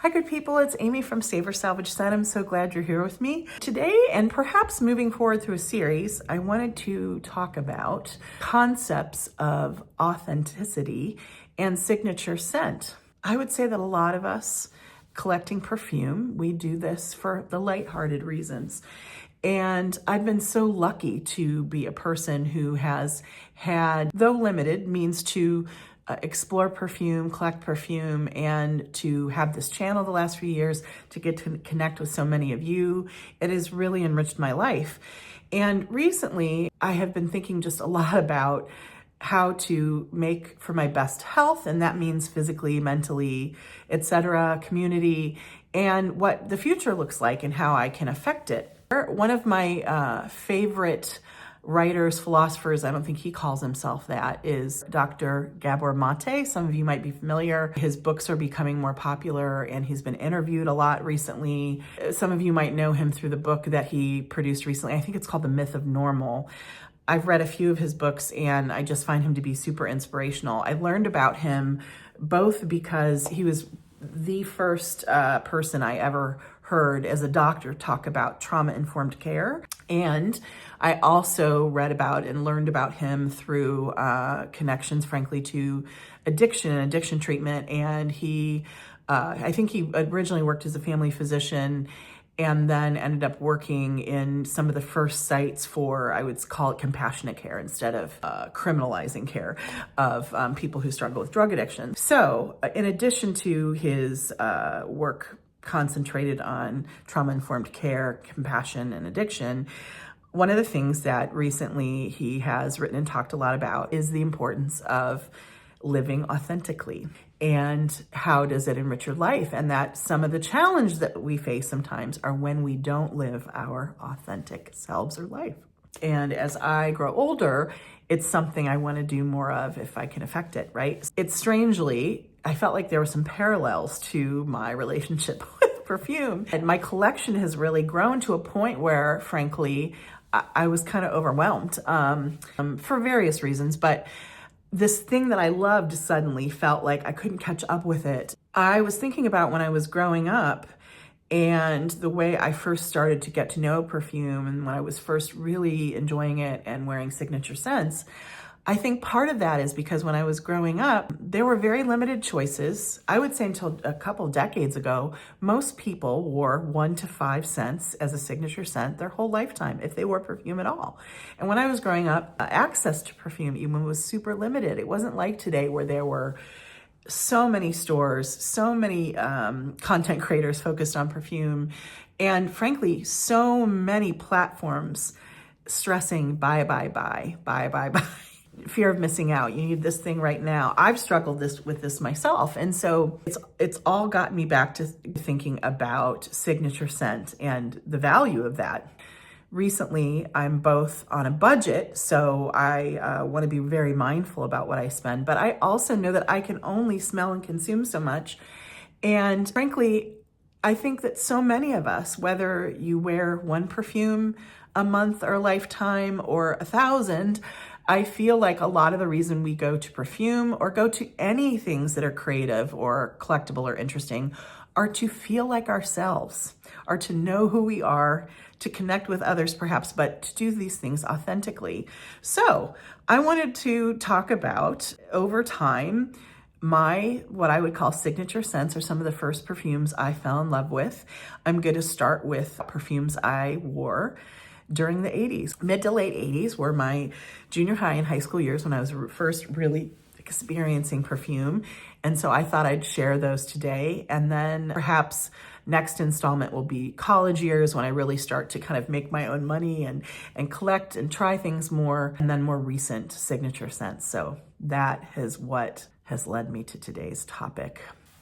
Hi, good people. It's Amy from Savor Salvage Scent. I'm so glad you're here with me today, and perhaps moving forward through a series, I wanted to talk about concepts of authenticity and signature scent. I would say that a lot of us collecting perfume, we do this for the lighthearted reasons. And I've been so lucky to be a person who has had, though limited, means to explore perfume, collect perfume, and to have this channel the last few years to get to connect with so many of you. It has really enriched my life. And recently, I have been thinking just a lot about how to make for my best health, and that means physically, mentally, etc., community, and what the future looks like and how I can affect it. One of my favorite writers, philosophers, I don't think he calls himself that, is Dr. Gabor Mate. Some of you might be familiar. His books are becoming more popular and he's been interviewed a lot recently. Some of you might know him through the book that he produced recently. I think it's called The Myth of Normal. I've read a few of his books and I just find him to be super inspirational. I learned about him both because he was the first person I ever heard as a doctor talk about trauma-informed care. And I also read about and learned about him through connections, frankly, to addiction treatment. And he, I think he originally worked as a family physician and then ended up working in some of the first sites for, I would call it compassionate care instead of criminalizing care of people who struggle with drug addiction. So in addition to his work concentrated on trauma-informed care, compassion, and addiction, one of the things that recently he has written and talked a lot about is the importance of living authentically and how does it enrich your life, and that some of the challenges that we face sometimes are when we don't live our authentic selves or life. And as I grow older, it's something I want to do more of if I can affect it, right? It's strangely, I felt like there were some parallels to my relationship with perfume. And my collection has really grown to a point where, frankly, I was kind of overwhelmed for various reasons. But this thing that I loved suddenly felt like I couldn't catch up with it. I was thinking about when I was growing up and the way I first started to get to know perfume and when I was first really enjoying it and wearing signature scents. I think part of that is because when I was growing up, there were very limited choices. I would say until a couple decades ago, most people wore 1 to 5 scents as a signature scent their whole lifetime, if they wore perfume at all. And when I was growing up, access to perfume even was super limited. It wasn't like today where there were so many stores, so many content creators focused on perfume, and frankly, so many platforms stressing buy. Fear of missing out. You need this thing right now. I've struggled with this myself. And so it's all gotten me back to thinking about signature scent and the value of that. Recently, I'm both on a budget, so I want to be very mindful about what I spend, but I also know that I can only smell and consume so much. And frankly, I think that so many of us, whether you wear one perfume a month or a lifetime or 1,000, I feel like a lot of the reason we go to perfume or go to any things that are creative or collectible or interesting are to feel like ourselves, are to know who we are, to connect with others perhaps, but to do these things authentically. So I wanted to talk about, over time, what I would call signature scents are some of the first perfumes I fell in love with. I'm going to start with perfumes I wore during the 80s. Mid to late 80s were my junior high and high school years when I was first really experiencing perfume. And so I thought I'd share those today. And then perhaps next installment will be college years when I really start to kind of make my own money and collect and try things more, and then more recent signature scents. So that is what has led me to today's topic.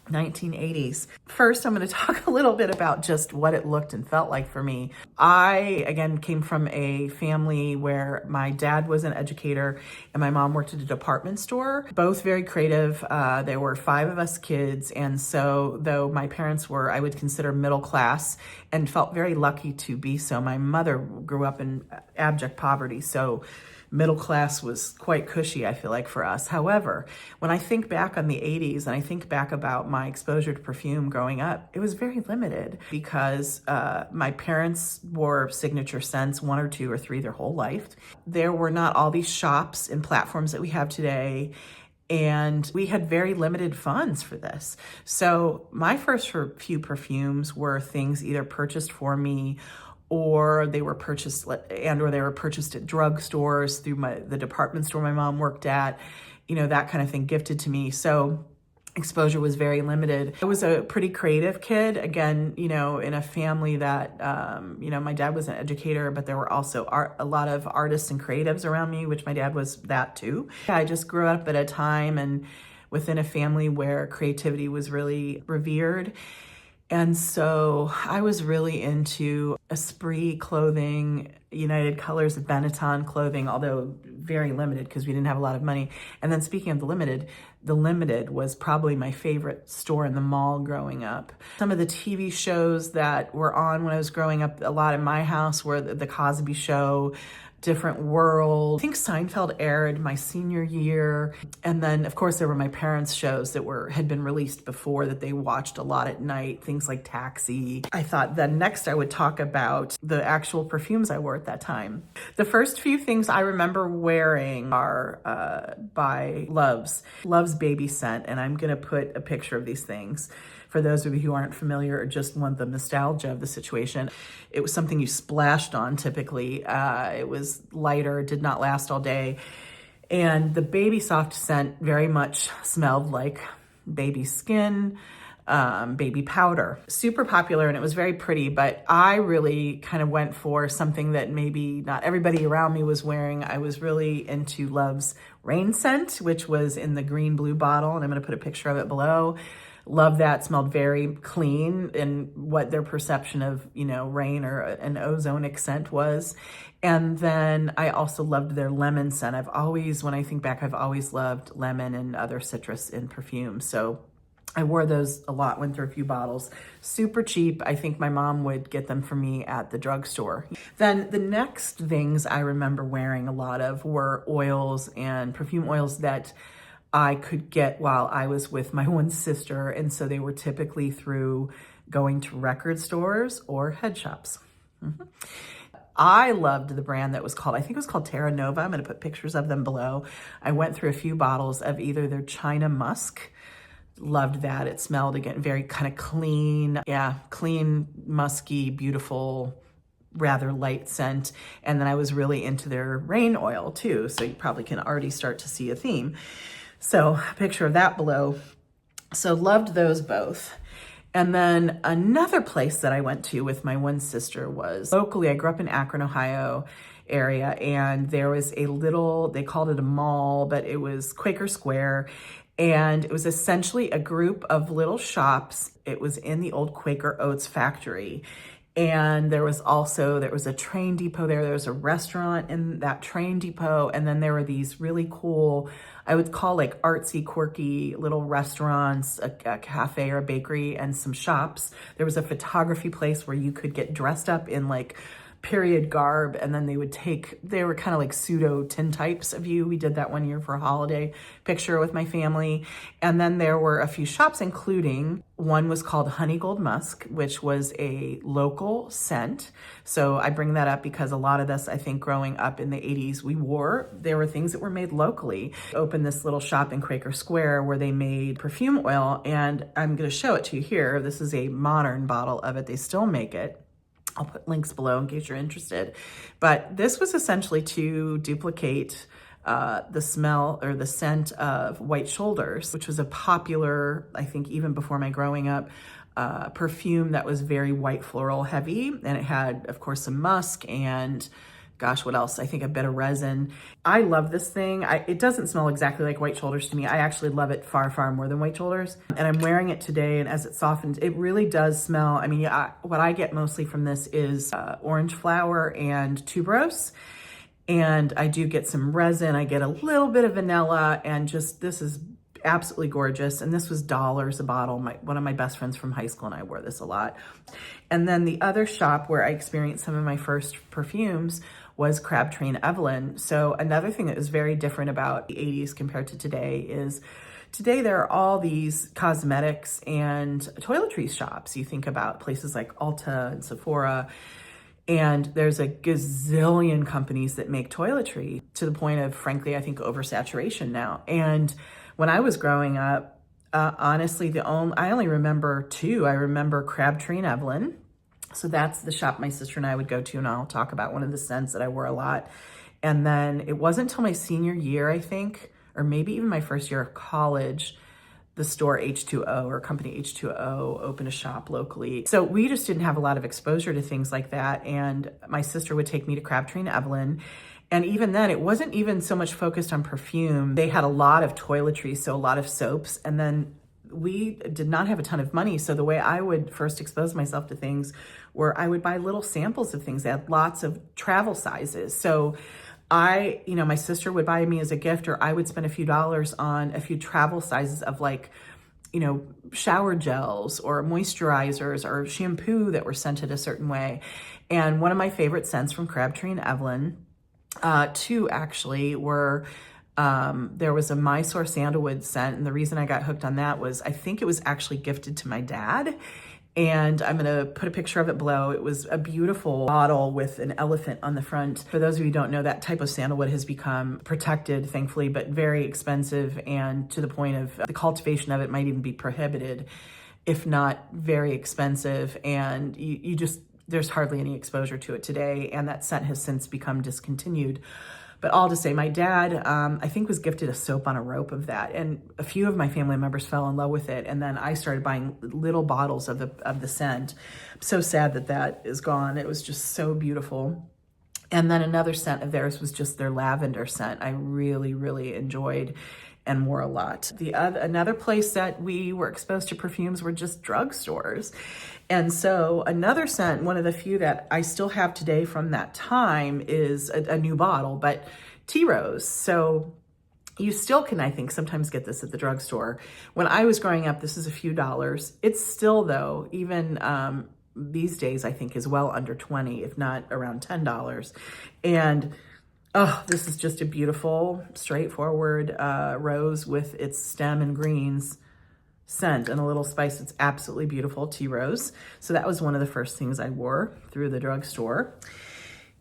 1980s. First, I'm going to talk a little bit about just what it looked and felt like for me. I, again, came from a family where my dad was an educator and my mom worked at a department store, both very creative. There were 5 of us kids. And so though my parents were, I would consider middle class and felt very lucky to be so, my mother grew up in abject poverty. So middle class was quite cushy, I feel like, for us. However, when I think back on the 80s and I think back about my exposure to perfume growing up, it was very limited because my parents wore signature scents, 1 or 2 or 3 their whole life. There were not all these shops and platforms that we have today. And we had very limited funds for this. So my first few perfumes were things either purchased for me or they were purchased at drugstores through the department store my mom worked at, that kind of thing, gifted to me. So exposure was very limited. I was a pretty creative kid, again, in a family that, my dad was an educator, but there were also a lot of artists and creatives around me, which my dad was that too. I just grew up at a time and within a family where creativity was really revered. And so I was really into Esprit clothing, United Colors of Benetton clothing, although very limited because we didn't have a lot of money. And then speaking of the Limited was probably my favorite store in the mall growing up. Some of the TV shows that were on when I was growing up a lot in my house were the Cosby Show, Different World. I think Seinfeld aired my senior year. And then of course there were my parents' shows that had been released before that they watched a lot at night, things like Taxi. I thought then next I would talk about the actual perfumes I wore at that time. The first few things I remember wearing are by Love's Baby Scent. And I'm gonna put a picture of these things for those of you who aren't familiar or just want the nostalgia of the situation. It was something you splashed on typically. It was lighter, did not last all day. And the baby soft scent very much smelled like baby skin, baby powder. Super popular and it was very pretty, but I really kind of went for something that maybe not everybody around me was wearing. I was really into Love's Rain Scent, which was in the green blue bottle, and I'm gonna put a picture of it below. Love that, smelled very clean in what their perception of, rain or an ozonic scent was. And then I also loved their lemon scent. When I think back, I've always loved lemon and other citrus in perfume. So I wore those a lot, went through a few bottles. Super cheap. I think my mom would get them for me at the drugstore. Then the next things I remember wearing a lot of were oils and perfume oils that I could get while I was with my one sister. And so they were typically through going to record stores or head shops. I loved the brand that was called, I think it was called Terranova. I'm going to put pictures of them below. I went through a few bottles of either their China Musk. Loved that. It smelled, again, very kind of clean. Yeah, clean, musky, beautiful, rather light scent. And then I was really into their rain oil too. So you probably can already start to see a theme. So a picture of that below. So loved those both. And then another place that I went to with my one sister was locally. I grew up in Akron, Ohio area, and there was a little, they called it a mall, but it was Quaker Square. And it was essentially a group of little shops. It was in the old Quaker Oats factory. And there was a train depot there. There was a restaurant in that train depot. And then there were these really cool, I would call like artsy, quirky little restaurants, a cafe or a bakery, and some shops. There was a photography place where you could get dressed up in like period garb, and then they were kind of like pseudo tintypes of you. We did that one year for a holiday picture with my family. And then there were a few shops, including one was called Honey Gold Musk, which was a local scent. So I bring that up because a lot of this, I think growing up in the 80s, there were things that were made locally. I opened this little shop in Quaker Square where they made perfume oil, and I'm going to show it to you here. This is a modern bottle of it. They still make it. I'll put links below in case you're interested. But this was essentially to duplicate the smell or the scent of White Shoulders, which was a popular, I think even before my growing up, perfume that was very white floral heavy. And it had, of course, some musk and gosh, what else? I think a bit of resin. I love this thing. It doesn't smell exactly like White Shoulders to me. I actually love it far, far more than White Shoulders. And I'm wearing it today, and as it softens, it really does smell. I mean, what I get mostly from this is orange flower and tuberose. And I do get some resin. I get a little bit of vanilla, and just, this is absolutely gorgeous. And this was dollars a bottle. One of my best friends from high school and I wore this a lot. And then the other shop where I experienced some of my first perfumes was Crabtree and Evelyn. So another thing that was very different about the 80s compared to today is today there are all these cosmetics and toiletries shops. You think about places like Ulta and Sephora, and there's a gazillion companies that make toiletry to the point of, frankly, I think oversaturation now. And when I was growing up, honestly, I only remember two. I remember Crabtree and Evelyn. So that's the shop my sister and I would go to, and I'll talk about one of the scents that I wore a lot. And then it wasn't until my senior year, I think, or maybe even my first year of college, the store H2O or company H2O opened a shop locally. So we just didn't have a lot of exposure to things like that. And my sister would take me to Crabtree and Evelyn. And even then, it wasn't even so much focused on perfume. They had a lot of toiletries, so a lot of soaps. And then we did not have a ton of money. So the way I would first expose myself to things were I would buy little samples of things. They had lots of travel sizes. So my sister would buy me as a gift, or I would spend a few dollars on a few travel sizes of shower gels or moisturizers or shampoo that were scented a certain way. And one of my favorite scents from Crabtree and Evelyn, two actually, were there was a Mysore Sandalwood scent. And the reason I got hooked on that was I think it was actually gifted to my dad. And I'm going to put a picture of it below. It was a beautiful bottle with an elephant on the front. For those of you who don't know, that type of sandalwood has become protected, thankfully, but very expensive, and to the point of the cultivation of it might even be prohibited, if not very expensive. And there's hardly any exposure to it today. And that scent has since become discontinued. But all to say, my dad, I think, was gifted a soap on a rope of that. And a few of my family members fell in love with it. And then I started buying little bottles of the scent. I'm so sad that is gone. It was just so beautiful. And then another scent of theirs was just their lavender scent. I really, really enjoyed and wore a lot. Another place that we were exposed to perfumes were just drugstores. And so another scent, one of the few that I still have today from that time, is a new bottle, but Tea Rose. So you still can, I think, sometimes get this at the drugstore. When I was growing up, this is a few dollars. It's still, though, even these days, I think, is well under 20, if not around $10. And oh, this is just a beautiful, straightforward rose with its stem and greens scent and a little spice. It's absolutely beautiful, Tea Rose. So that was one of the first things I wore through the drugstore.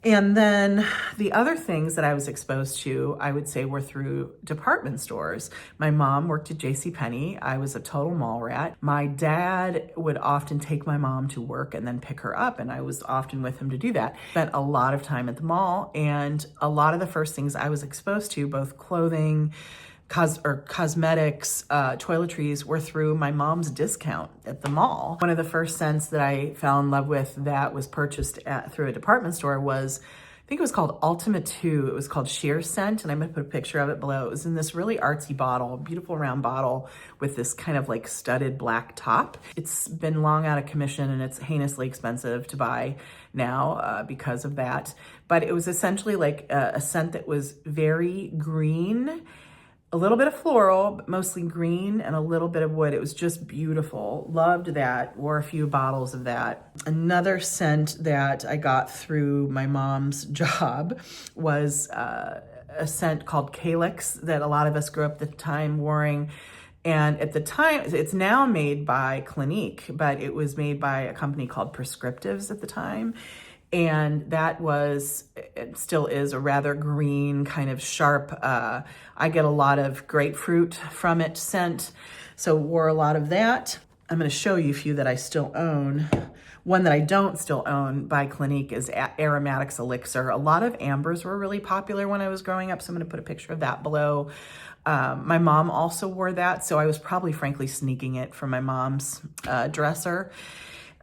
And then the other things that I was exposed to, I would say, were through department stores. My mom worked at JCPenney. I was a total mall rat. My dad would often take my mom to work and then pick her up, and I was often with him to do that. Spent a lot of time at the mall, and a lot of the first things I was exposed to, both clothing, cosmetics, toiletries, were through my mom's discount at the mall. One of the first scents that I fell in love with that was purchased through a department store was, I think it was called Ultima 2. It was called Sheer Scent, and I'm gonna put a picture of it below. It was in this really artsy bottle, beautiful round bottle with this kind of like studded black top. It's been long out of commission, and it's heinously expensive to buy now because of that. But it was essentially like a scent that was very green, a little bit of floral, but mostly green, and a little bit of wood. It was just beautiful. Loved that. Wore a few bottles of that. Another scent that I got through my mom's job was a scent called Calyx that a lot of us grew up at the time wearing. And at the time, it's now made by Clinique, but it was made by a company called Prescriptives at the time. And that was, it still is, a rather green, kind of sharp, I get a lot of grapefruit from it scent. So wore a lot of that. I'm gonna show you a few that I still own. One that I don't still own by Clinique is Aromatics Elixir. A lot of ambers were really popular when I was growing up, so I'm gonna put a picture of that below. My mom also wore that, so I was probably, frankly, sneaking it from my mom's dresser.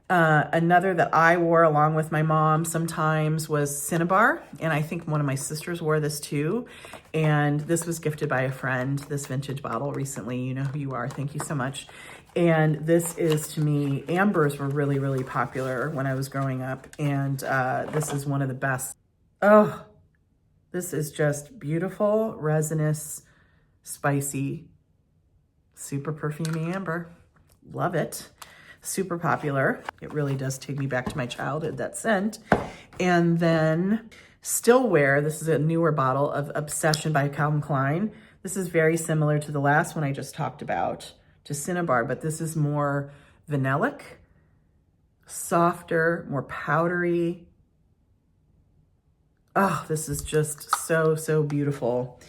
Another that I wore along with my mom sometimes was Cinnabar, and I think one of my sisters wore this too. And this was gifted by a friend, this vintage bottle recently. You know who you are, thank you so much. And this is, to me, ambers were really, really popular when I was growing up, and this is one of the best. Oh, this is just beautiful, resinous, spicy Super Perfumey Amber. Love it. Super popular. It really does take me back to my childhood, that scent. And then Still Wear. This is a newer bottle of Obsession by Calvin Klein. This is very similar to the last one I just talked about, to Cinnabar, but this is more vanillic, softer, more powdery. Oh, this is just so, so beautiful.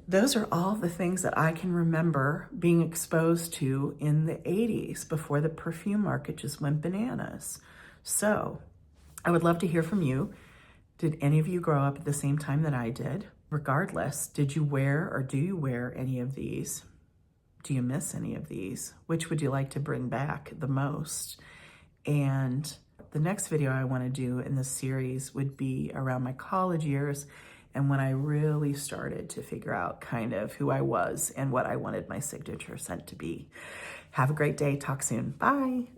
Those are all the things that I can remember being exposed to in the 80s before the perfume market just went bananas. So I would love to hear from you. Did any of you grow up at the same time that I did? Regardless, did you wear or do you wear any of these? Do you miss any of these? Which would you like to bring back the most? And the next video I want to do in this series would be around my college years and when I really started to figure out kind of who I was and what I wanted my signature scent to be. Have a great day. Talk soon. Bye.